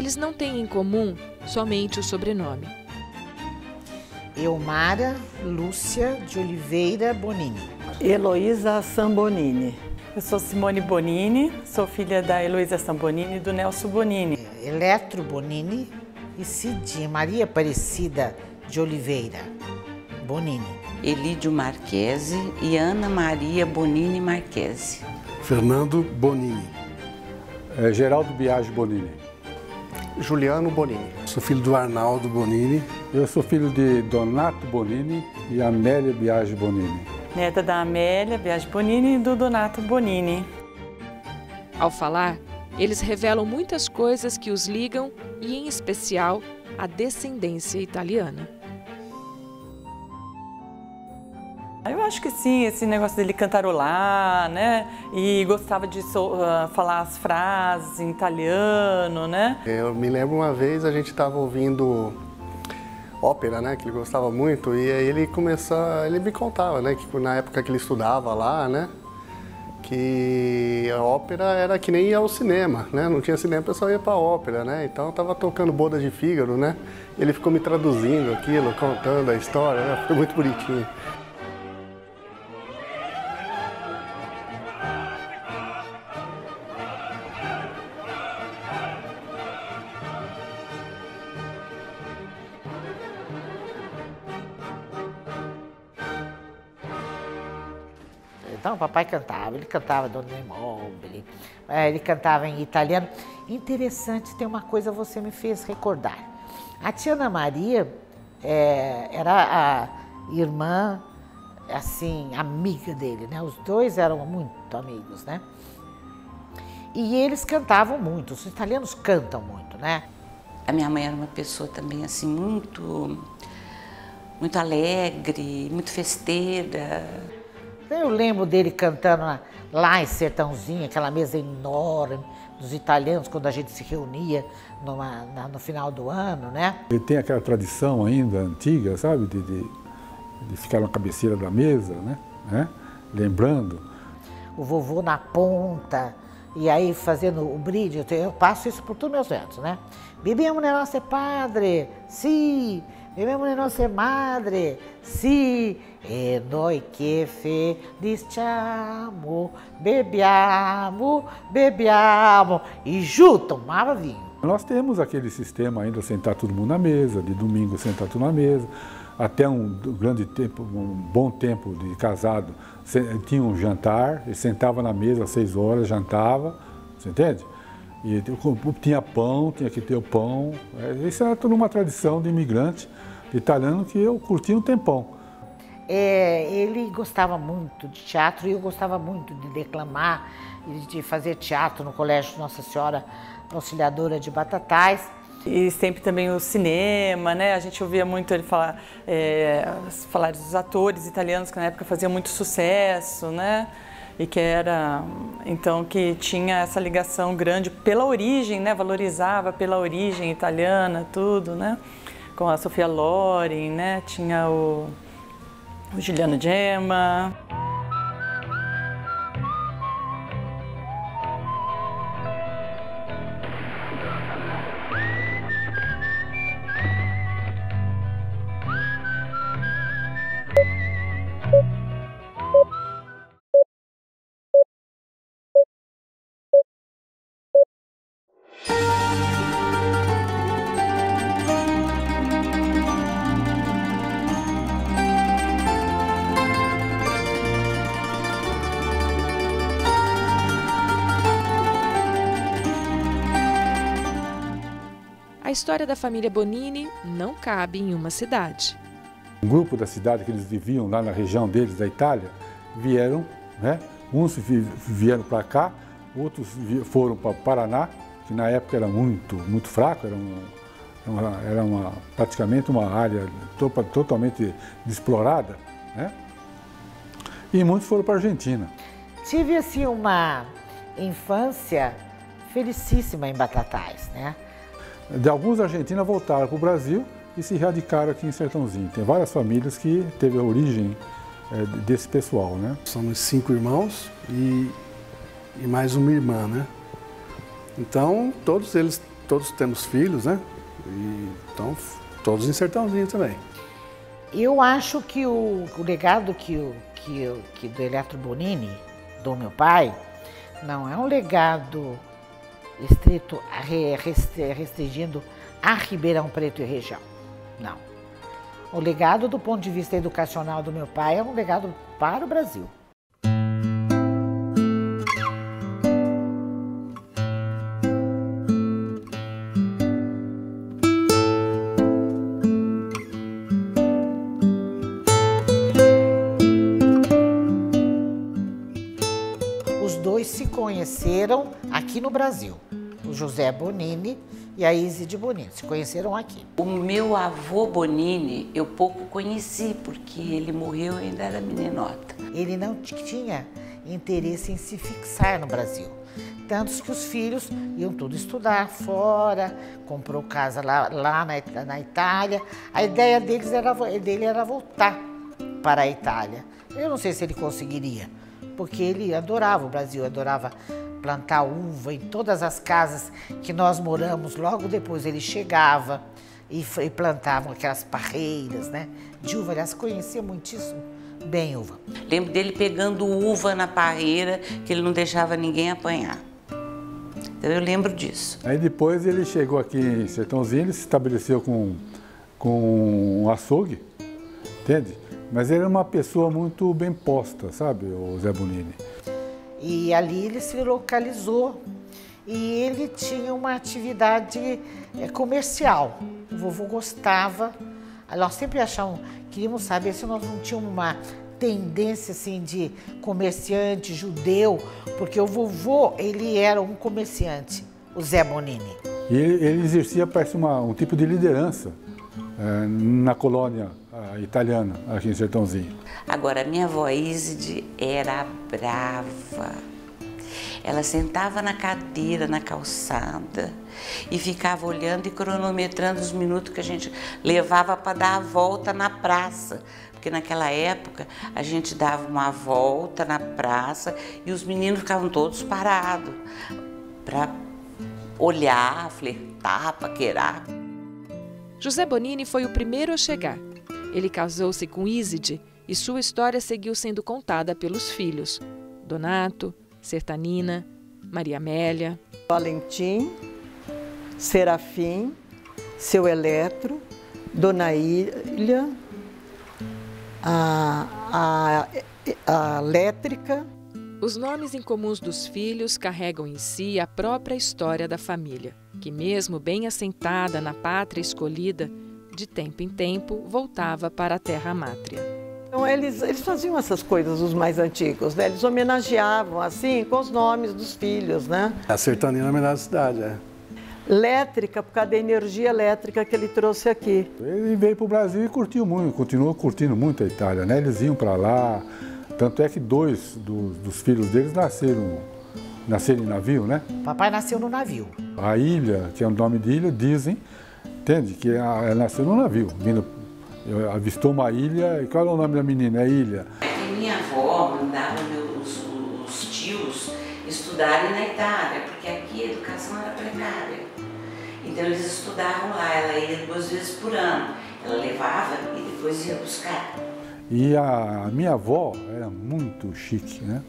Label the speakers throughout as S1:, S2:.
S1: eles não têm em comum somente o sobrenome.
S2: Eumara Lúcia de Oliveira Bonini.
S3: Heloísa Sambonini. Eu sou Simone Bonini, sou filha da Heloísa Sambonini e do Nelson Bonini.
S2: Eletro Bonini e Cidinha Maria Aparecida de Oliveira Bonini.
S4: Elídio Marquese e Ana Maria Bonini Marquese.
S5: Fernando Bonini.
S6: Geraldo Biagi Bonini.
S7: Juliano Bonini.
S5: Sou filho do Arnaldo Bonini.
S6: Eu sou filho de Donato Bonini e Amélia Biagi Bonini.
S3: Neta da Amélia Biagi Bonini e do Donato Bonini.
S1: Ao falar, eles revelam muitas coisas que os ligam e, em especial, a descendência italiana.
S3: Eu acho que sim, esse negócio dele cantarolar, né? E gostava de falar as frases em italiano, né?
S7: Eu me lembro uma vez a gente estava ouvindo ópera, né? Que ele gostava muito, e aí ele me contava, né? Que na época que ele estudava lá, né? Que a ópera era que nem ia ao cinema, né? Não tinha cinema, o pessoal ia para a ópera, né? Então eu tava tocando Boda de Fígaro, né? Ele ficou me traduzindo aquilo, contando a história, né? Foi muito bonitinho.
S2: Então o papai cantava, ele cantava Dona Immobile, ele cantava em italiano. Interessante, tem uma coisa que você me fez recordar. A tia Ana Maria era a irmã, assim, amiga dele, né? Os dois eram muito amigos, né? E eles cantavam muito, os italianos cantam muito, né?
S4: A minha mãe era uma pessoa também assim muito alegre, muito festeira.
S2: Eu lembro dele cantando lá em Sertãozinho, aquela mesa enorme dos italianos, quando a gente se reunia no final do ano, né?
S6: Ele tem aquela tradição ainda antiga, sabe, de ficar na cabeceira da mesa, né? Lembrando.
S2: O vovô na ponta, e aí fazendo o brinde, eu passo isso por todos meus netos, né? Viviamo nel nostro padre, sì, viviamo nel nostro madre, sì, e noi che feliciamo, bebiamo, e juntam, tomava vinho.
S6: Nós temos aquele sistema ainda, sentar todo mundo na mesa, de domingo sentar tudo na mesa, até um grande tempo, um bom tempo de casado, tinha um jantar, ele sentava na mesa às 6 horas, jantava, você entende? E tinha pão, tinha que ter o pão, isso era toda uma tradição de imigrante italiano que eu curti um tempão.
S2: Ele gostava muito de teatro e eu gostava muito de declamar e de fazer teatro no Colégio Nossa Senhora Auxiliadora de Batatais.
S3: E sempre também o cinema, né? A gente ouvia muito ele falar dos atores italianos que na época faziam muito sucesso, né? E que então, que tinha essa ligação grande pela origem, né? Valorizava pela origem italiana, tudo, né? Com a Sofia Loren, né? Tinha o Giuliano Gemma.
S1: A história da família Bonini não cabe em uma cidade.
S6: Um grupo da cidade que eles viviam lá na região deles, da Itália, vieram, né? Uns vieram para cá, outros foram para o Paraná, que na época era muito fraco, era praticamente uma área totalmente desexplorada, né? E muitos foram para a Argentina.
S2: Tive assim uma infância felicíssima em Batatais, né?
S6: De alguns argentinos voltaram para o Brasil e se radicaram aqui em Sertãozinho. Tem várias famílias que teve a origem desse pessoal, né?
S5: Somos 5 irmãos e mais uma irmã, né? Então, todos eles todos temos filhos, né? E, então, todos em Sertãozinho também.
S2: Eu acho que o legado do Eletro Bonini, do meu pai, não é um legado estrito, restringindo a Ribeirão Preto e região. Não. O legado do ponto de vista educacional do meu pai é um legado para o Brasil. Os dois se conheceram aqui no Brasil, o José Bonini e a Iside Bonini, se conheceram aqui.
S4: O meu avô Bonini eu pouco conheci, porque ele morreu, eu ainda era meninota.
S2: Ele não tinha interesse em se fixar no Brasil. Tanto que os filhos iam tudo estudar fora, comprou casa lá na Itália. A ideia dele era voltar para a Itália. Eu não sei se ele conseguiria, porque ele adorava o Brasil, adorava plantar uva em todas as casas que nós moramos. Logo depois ele chegava e plantavam aquelas parreiras, né, de uva. Aliás, conhecia muitíssimo bem uva.
S4: Lembro dele pegando uva na parreira, que ele não deixava ninguém apanhar. Então eu lembro disso.
S6: Aí depois ele chegou aqui em Sertãozinho, ele se estabeleceu com um açougue, entende? Mas ele era uma pessoa muito bem posta, sabe, o Zé Bonini.
S2: E ali ele se localizou e ele tinha uma atividade comercial. O vovô gostava, nós sempre queríamos saber se nós não tínhamos uma tendência assim de comerciante judeu, porque o vovô, ele era um comerciante, o Zé Bonini.
S6: E ele exercia, parece, um tipo de liderança na colônia italiana, aqui em Sertãozinho.
S4: Agora, a minha avó Iside era brava. Ela sentava na cadeira, na calçada, e ficava olhando e cronometrando os minutos que a gente levava para dar a volta na praça. Porque naquela época a gente dava uma volta na praça e os meninos ficavam todos parados para olhar, flertar, paquerar.
S1: José Bonini foi o primeiro a chegar. Ele casou-se com Iside e sua história seguiu sendo contada pelos filhos: Donato, Sertanina, Maria Amélia,
S8: Valentim, Serafim, seu Eletro, Dona Ilha, a Elétrica.
S1: Os nomes incomuns dos filhos carregam em si a própria história da família, que mesmo bem assentada na pátria escolhida, de tempo em tempo voltava para a terra mátria.
S8: Então eles faziam essas coisas, os mais antigos, né? Eles homenageavam assim com os nomes dos filhos, né?
S5: A Sertanina é a melhor cidade, é.
S8: Elétrica, por causa da energia elétrica que ele trouxe aqui.
S6: Ele veio para o Brasil e curtiu muito, continuou curtindo muito a Itália, né? Eles iam para lá, tanto é que dois dos filhos deles nasceram em navio, né?
S2: Papai nasceu no navio.
S6: A Ilha, que é o nome de ilha, dizem, entende, que ela nasceu no navio, avistou uma ilha. E qual é o nome da menina? É Ilha.
S4: Minha avó mandava os tios estudarem na Itália, porque aqui a educação era precária. Então eles estudavam lá, ela ia 2 vezes por ano. Ela levava e depois ia buscar.
S6: E a minha avó era muito chique, né?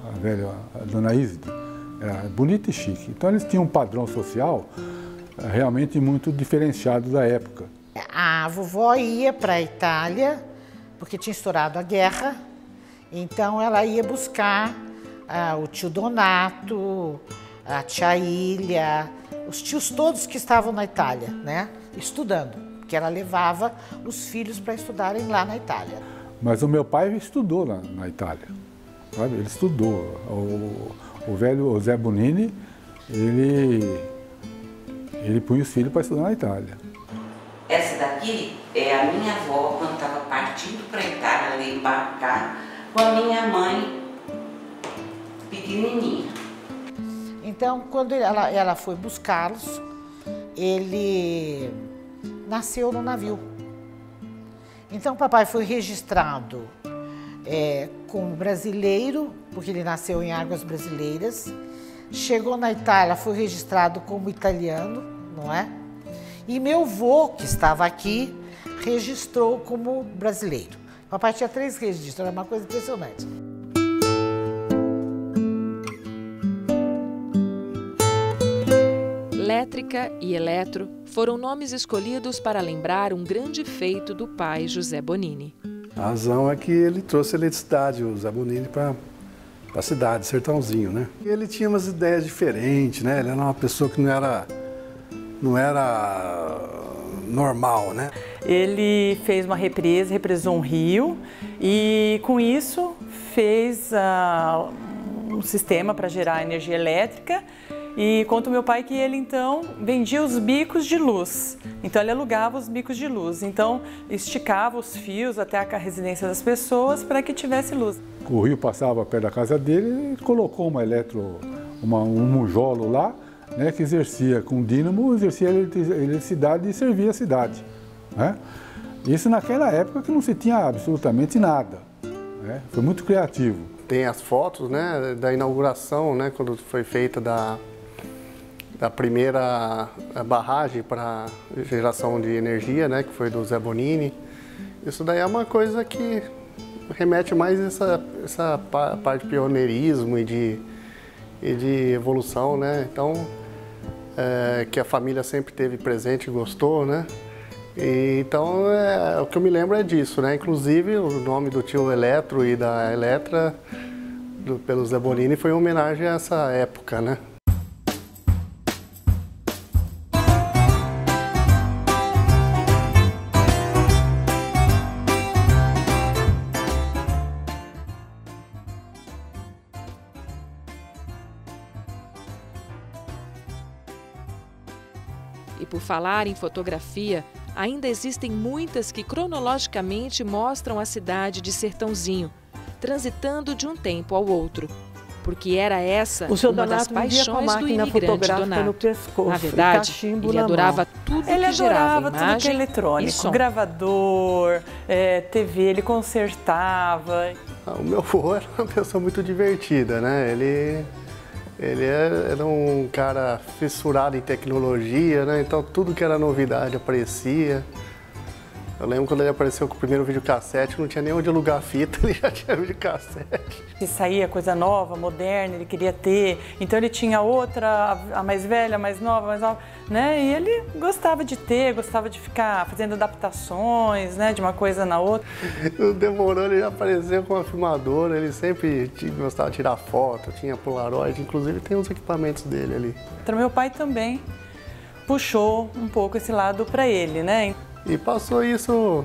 S6: A velha, a dona Iside, era bonita e chique. Então eles tinham um padrão social realmente muito diferenciado da época.
S2: A vovó ia para a Itália, porque tinha estourado a guerra, então ela ia buscar o tio Donato, a tia Ilha, os tios todos que estavam na Itália, né, estudando, porque ela levava os filhos para estudarem lá na Itália.
S6: Mas o meu pai estudou na Itália, sabe? Ele estudou. O velho Zé Bonini, ele punha os filhos para estudar na Itália.
S4: Essa daqui é a minha avó quando estava partindo para a Itália, ela ia embarcar com a minha mãe pequenininha.
S2: Então, quando ela foi buscá-los, ele nasceu no navio. Então, o papai foi registrado como brasileiro, porque ele nasceu em águas brasileiras, chegou na Itália, foi registrado como italiano, não é? E meu avô, que estava aqui, registrou como brasileiro. Papai tinha 3 registros, era uma coisa impressionante.
S1: Elétrica e Eletro foram nomes escolhidos para lembrar um grande feito do pai José Bonini.
S5: A razão é que ele trouxe a eletricidade, o Zé Bonini, para a cidade, Sertãozinho, né? E ele tinha umas ideias diferentes, né? Ele era uma pessoa que não era normal, né?
S3: Ele fez uma represa, represou um rio e com isso fez um sistema para gerar energia elétrica. E conta o meu pai que ele então vendia os bicos de luz, então ele alugava os bicos de luz, então esticava os fios até a residência das pessoas para que tivesse luz.
S6: O rio passava perto da casa dele e colocou um monjolo lá, né, que exercia com dínamo, exercia eletricidade e servia a cidade, né? Isso naquela época que não se tinha absolutamente nada, né? Foi muito criativo.
S7: Tem as fotos, né, da inauguração, né, quando foi feita da primeira barragem para geração de energia, né, que foi do Zé Bonini. Isso daí é uma coisa que remete mais a essa parte de pioneirismo e de evolução, né? Então, que a família sempre teve presente e gostou, né? Então, o que eu me lembro é disso, né? Inclusive, o nome do tio Eletro e da Eletra, pelo Zé Bonini, foi uma homenagem a essa época, né?
S1: E por falar em fotografia, ainda existem muitas que cronologicamente mostram a cidade de Sertãozinho, transitando de um tempo ao outro. Porque era essa uma das paixões do imigrante Donato. Na verdade, ele adorava tudo que gerava imagem,
S3: tudo que é eletrônico, gravador, TV, ele consertava.
S7: O meu avô era uma pessoa muito divertida, né? Ele era um cara fissurado em tecnologia, né? Então tudo que era novidade aparecia. Eu lembro quando ele apareceu com o primeiro videocassete, não tinha nem onde alugar a fita, ele já tinha videocassete.
S3: Se saía coisa nova, moderna, ele queria ter. Então ele tinha outra, a mais velha, a mais nova, né? E ele gostava de ter, gostava de ficar fazendo adaptações, né? De uma coisa na outra.
S7: Não demorou, ele já apareceu com uma filmadora, ele sempre gostava de tirar foto, tinha Polaroid, inclusive tem uns equipamentos dele ali.
S3: Então meu pai também puxou um pouco esse lado para ele, né?
S7: E passou isso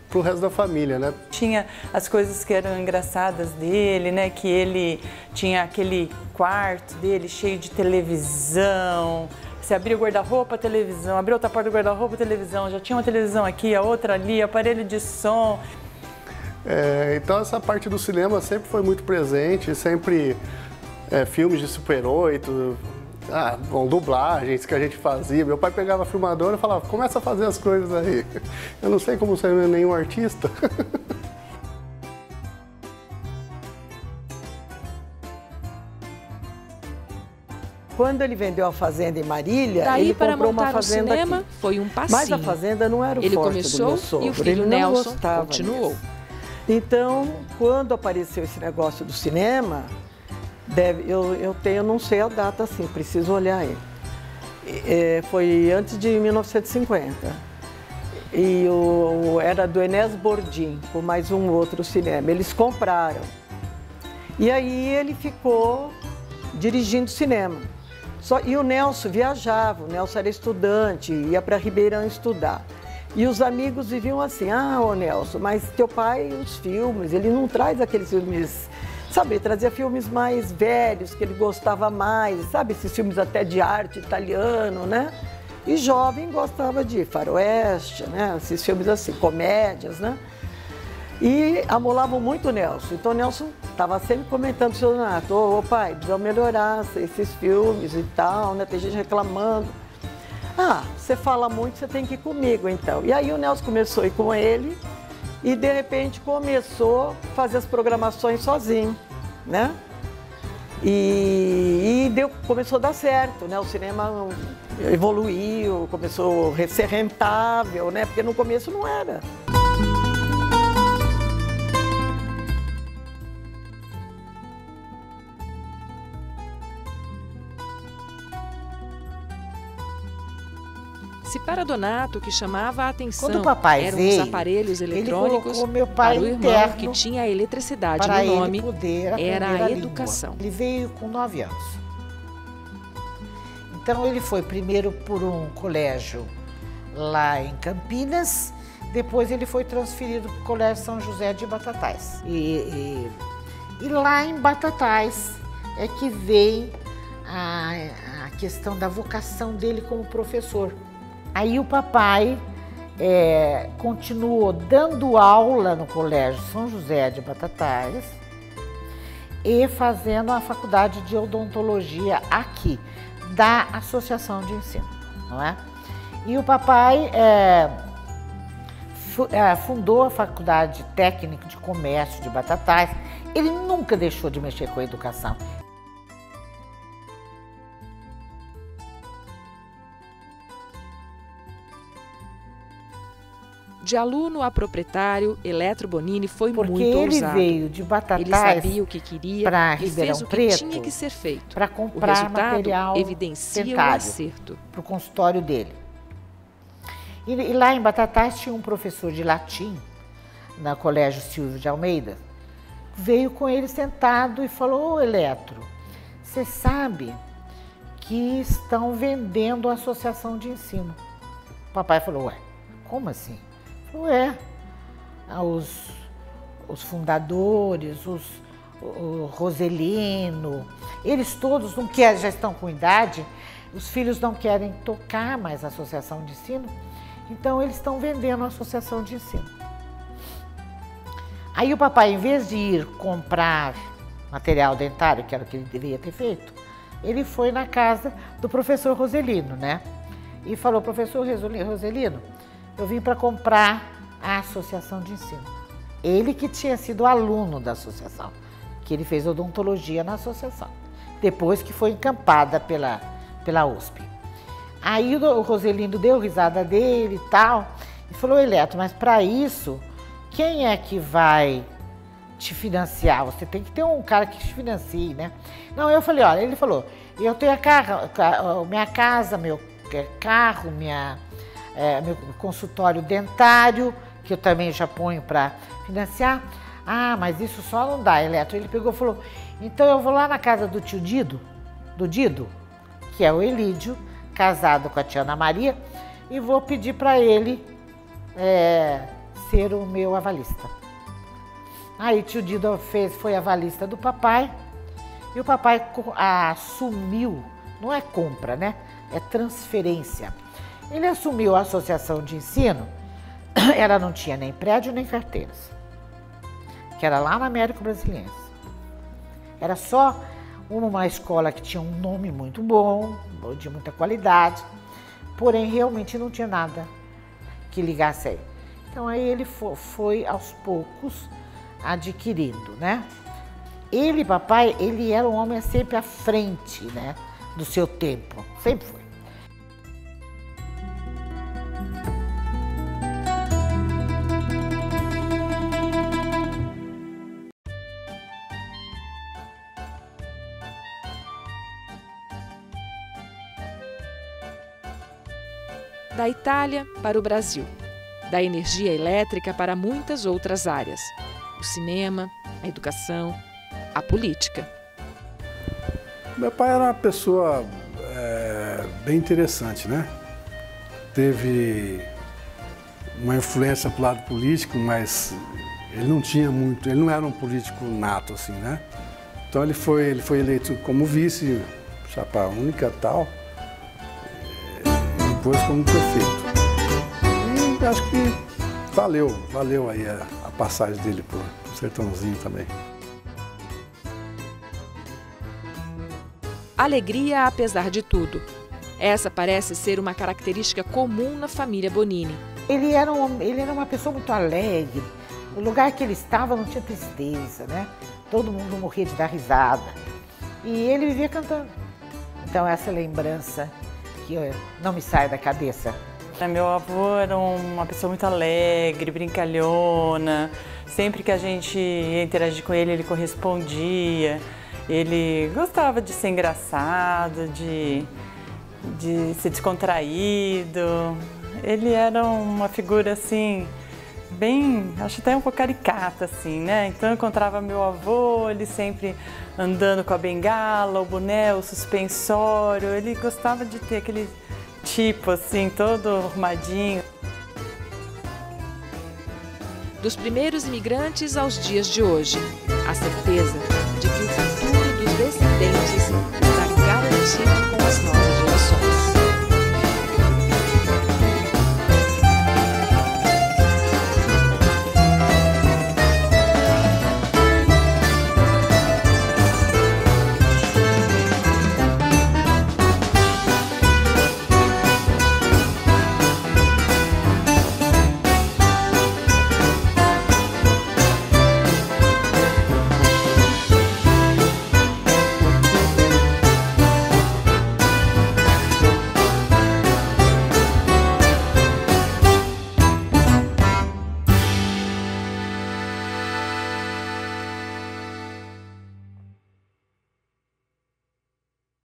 S7: pro resto da família, né?
S3: Tinha as coisas que eram engraçadas dele, né? Que ele tinha aquele quarto dele cheio de televisão. Você abria o guarda-roupa, televisão. Abriu outra porta do guarda-roupa, televisão. Já tinha uma televisão aqui, a outra ali, aparelho de som.
S7: Então essa parte do cinema sempre foi muito presente, sempre filmes de Super 8, dublagens que a gente fazia. Meu pai pegava a filmadora e falava, começa a fazer as coisas aí. Eu não sei como ser nenhum artista.
S8: Quando ele vendeu a fazenda em Marília,
S1: Daí,
S8: ele
S1: para
S8: comprou
S1: montar
S8: uma fazenda
S1: o cinema,
S8: aqui.
S1: foi um passinho.
S8: Mas a fazenda não era o
S1: ele
S8: forte
S1: começou
S8: do meu sogro.
S1: E o filho
S8: ele
S1: Nelson
S8: não gostava
S1: continuou.
S8: Mesmo. Então, quando apareceu esse negócio do cinema, eu não sei a data assim, preciso olhar aí. Foi antes de 1950. E era do Enes Bordim, com mais um outro cinema. Eles compraram. E aí ele ficou dirigindo cinema. E o Nelson viajava, o Nelson era estudante, ia para Ribeirão estudar. E os amigos viviam assim, ô Nelson, mas teu pai, os filmes, ele não traz aqueles filmes, sabe, ele trazia filmes mais velhos, que ele gostava mais, sabe, esses filmes até de arte italiano, né? E jovem gostava de faroeste, né? Esses filmes assim, comédias, né? E amolavam muito o Nelson. Então o Nelson estava sempre comentando com o seu Donato, ô pai, precisa melhorar esses filmes e tal, né? Tem gente reclamando. Você fala muito, você tem que ir comigo então. E aí o Nelson começou a ir com ele e de repente começou a fazer as programações sozinho, né? E começou a dar certo, né? O cinema evoluiu, começou a ser rentável, né? Porque no começo não era.
S1: Se para Donato, o que chamava a atenção
S2: Quando o papai
S1: eram
S2: veio,
S1: os aparelhos eletrônicos,
S2: ele colocou meu pai
S1: para o irmão
S2: interno
S1: que tinha a eletricidade
S2: para
S1: no nome,
S2: ele poder aprender
S1: era a
S2: língua.
S1: educação.
S2: Ele veio com 9 anos. Então ele foi primeiro por um colégio lá em Campinas, depois ele foi transferido para o Colégio São José de Batatais. E lá em Batatais é que vem a questão da vocação dele como professor. Aí o papai continuou dando aula no Colégio São José de Batatais e fazendo a faculdade de odontologia aqui, da Associação de Ensino, não é? E o papai fundou a Faculdade Técnica de Comércio de Batatais. Ele nunca deixou de mexer com a educação.
S1: De aluno a proprietário, Eletro Bonini foi
S2: Porque
S1: muito
S2: ele
S1: ousado.
S2: veio de Batatais
S1: Ele sabia o que queria
S2: para
S1: e fez
S2: Ribeirão
S1: o que
S2: Preto
S1: tinha que ser feito.
S2: para
S1: O
S2: comprar
S1: resultado
S2: material
S1: evidencia o
S2: dentário
S1: acerto.
S2: para o consultório dele. E lá em Batatais tinha um professor de latim, no Colégio Silvio de Almeida, veio com ele sentado e falou: ô Eletro, você sabe que estão vendendo a associação de ensino? O papai falou: ué, como assim? Ele falou: os fundadores, o Roselino, eles todos não querem, já estão com idade, os filhos não querem tocar mais a associação de ensino, então eles estão vendendo a associação de ensino. Aí o papai, em vez de ir comprar material dentário, que era o que ele deveria ter feito, ele foi na casa do professor Roselino, né? E falou: professor Roselino, eu vim para comprar a associação de ensino. Ele que tinha sido aluno da associação, que ele fez odontologia na associação, depois que foi encampada pela USP. Aí o Roselino deu risada dele e tal, e falou: Eletro, mas para isso, quem é que vai te financiar? Você tem que ter um cara que te financie, né? Não, eu falei: olha, ele falou, eu tenho minha casa, meu carro, meu consultório dentário, que eu também já ponho para financiar. Ah, mas isso só não dá, Eletro. Ele pegou e falou: então eu vou lá na casa do tio Dido, que é o Elídio, casado com a tia Ana Maria, e vou pedir para ele ser o meu avalista. Aí tio Dido foi avalista do papai, e o papai assumiu, não é compra, né? É transferência. Ele assumiu a associação de ensino, ela não tinha nem prédio nem carteiras, que era lá na Américo Brasiliense. Era só uma escola que tinha um nome muito bom, de muita qualidade, porém realmente não tinha nada que ligasse aí. Então aí ele foi aos poucos adquirindo, né? Papai, ele era um homem sempre à frente, né, do seu tempo, sempre foi.
S1: Da Itália para o Brasil, da energia elétrica para muitas outras áreas, o cinema, a educação, a política.
S5: Meu pai era uma pessoa bem interessante, né? Teve uma influência para o lado político, mas ele não tinha muito, ele não era um político nato, assim, né? Então ele foi eleito como vice, chapa única e tal, e depois como prefeito. E acho que valeu aí a passagem dele por Sertãozinho também.
S1: Alegria apesar de tudo. Essa parece ser uma característica comum na família Bonini.
S2: Ele era uma pessoa muito alegre. O lugar que ele estava não tinha tristeza, né? Todo mundo morria de dar risada. e ele vivia cantando. Então essa lembrança que não me sai da cabeça.
S3: Meu avô era uma pessoa muito alegre, brincalhona. Sempre que a gente ia interagir com ele, ele correspondia. Ele gostava de ser engraçado, de ser descontraído. Ele era uma figura assim, bem, acho até um pouco caricata assim, né? Então eu encontrava meu avô, ele sempre andando com a bengala, o boné, o suspensório. Ele gostava de ter aquele tipo assim, todo arrumadinho.
S1: Dos primeiros imigrantes aos dias de hoje, a certeza de que o futuro dos descendentes está garantido com as novas.